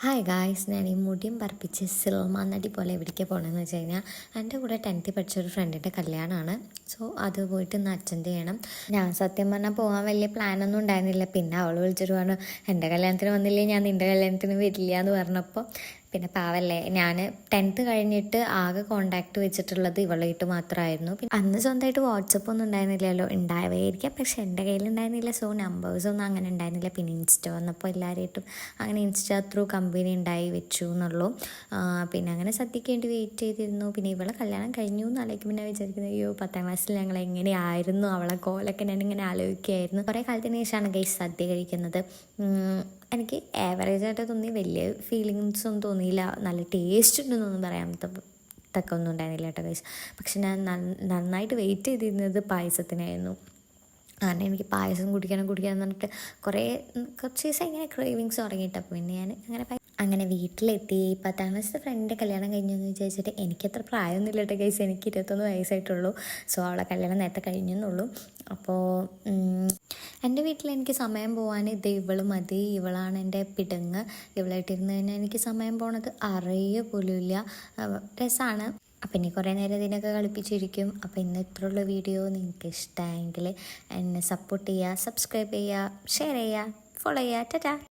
Hi guys, ഞാൻ ഈ മുടിയും പറപ്പിച്ച് സിൽമാൻ നടി പോലെ എവിടേക്കാണ് പോകണമെന്ന് വെച്ച് കഴിഞ്ഞാൽ എൻ്റെ കൂടെ 10th പഠിച്ചൊരു ഫ്രണ്ടിൻ്റെ കല്യാണമാണ്. സോ അത് പോയിട്ട് ഇന്ന് അറ്റൻഡ് ചെയ്യണം. ഞാൻ സത്യം പറഞ്ഞാൽ പോകാൻ വലിയ പ്ലാനൊന്നും ഉണ്ടായിരുന്നില്ല. പിന്നെ അവൾ വിളിച്ചിട്ട് പറഞ്ഞു, എൻ്റെ കല്യാണത്തിന് വന്നില്ലേ ഞാൻ നിൻ്റെ കല്യാണത്തിന് വരില്ല എന്ന് പറഞ്ഞപ്പോൾ പിന്നെ പാവല്ലേ, ഞാൻ 10th കഴിഞ്ഞിട്ട് ആകെ കോണ്ടാക്ട് വെച്ചിട്ടുള്ളത് ഇവളായിട്ട് മാത്രമായിരുന്നു. പിന്നെ അന്ന് സ്വന്തമായിട്ട് വാട്സപ്പ് ഒന്നും ഉണ്ടായിരുന്നില്ലല്ലോ, ഉണ്ടാവുമായിരിക്കാം, പക്ഷെ എൻ്റെ കയ്യിലുണ്ടായിരുന്നില്ല. സോ നമ്പേഴ്സൊന്നും അങ്ങനെ ഉണ്ടായിരുന്നില്ല. പിന്നെ ഇൻസ്റ്റ വന്നപ്പോൾ എല്ലാവരായിട്ടും അങ്ങനെ ഇൻസ്റ്റ ത്രൂ കമ്പനി ഉണ്ടായി വെച്ചു എന്നുള്ളൂ. പിന്നെ അങ്ങനെ സദ്യക്ക് വേണ്ടി വെയിറ്റ് ചെയ്തിരുന്നു. പിന്നെ ഇവളെ കല്യാണം കഴിഞ്ഞു എന്നാലേക്ക് പിന്നെ വിചാരിക്കുന്നത്, അയ്യോ 10th ക്ലാസ്സിൽ ഞങ്ങൾ എങ്ങനെയായിരുന്നു, അവളെ കോലൊക്കെ ഞാനിങ്ങനെ ആലോചിക്കുകയായിരുന്നു. കുറേ കാലത്തിന് ശേഷമാണ് ഗൈസ് സദ്യ കഴിക്കുന്നത്. എനിക്ക് ആവറേജായിട്ട് തോന്നി, വലിയ ഫീലിങ്സ് ഒന്നും തോന്നിയില്ല. നല്ല ടേസ്റ്റ് ഉണ്ടെന്നൊന്നും പറയാൻ തക്കൊന്നും ഉണ്ടായിരുന്നില്ല കേട്ടോ ഗൈസ്. പക്ഷെ ഞാൻ നന്നായിട്ട് വെയിറ്റ് ചെയ്തിരുന്നത് പായസത്തിനായിരുന്നു. കാരണം എനിക്ക് പായസം കുടിക്കണം എന്ന് പറഞ്ഞിട്ട് കുറച്ച് ദിവസം ഇങ്ങനെ ക്രേവിങ്സ് തുടങ്ങിയിട്ട്. അപ്പോൾ പിന്നെ ഞാൻ അങ്ങനെ വീട്ടിലെത്തി. 10th ക്ലാസ്സിലെ ഫ്രണ്ടിൻ്റെ കല്യാണം കഴിഞ്ഞെന്ന് വിചാരിച്ചിട്ട് എനിക്കത്ര പ്രായമൊന്നുമില്ല കേട്ടോ ഗൈസ്, എനിക്ക് 21 വയസ്സായിട്ടുള്ളൂ. സോ അവളെ കല്യാണം നേരത്തെ കഴിഞ്ഞെന്നുള്ളൂ. അപ്പോൾ എൻ്റെ വീട്ടിൽ എനിക്ക് സമയം പോകാൻ ഇത് ഇവള് മതി. ഇവളാണ് എൻ്റെ പിടങ്ങ്. ഇവളായിട്ടിരുന്ന് കഴിഞ്ഞാൽ എനിക്ക് സമയം പോണത് അറിയുക പോലുമില്ല. രസമാണ്. അപ്പം ഇനി കുറേ നേരം ഇതിനൊക്കെ കളിപ്പിച്ചിരിക്കും. അപ്പോൾ ഇന്ന് ഇത്രയുള്ള വീഡിയോ നിങ്ങൾക്ക് ഇഷ്ടമായെങ്കിൽ എന്നെ സപ്പോർട്ട് ചെയ്യുക, സബ്സ്ക്രൈബ് ചെയ്യുക, ഷെയർ ചെയ്യുക, ഫോളോ ചെയ്യുക. ടാറ്റാ.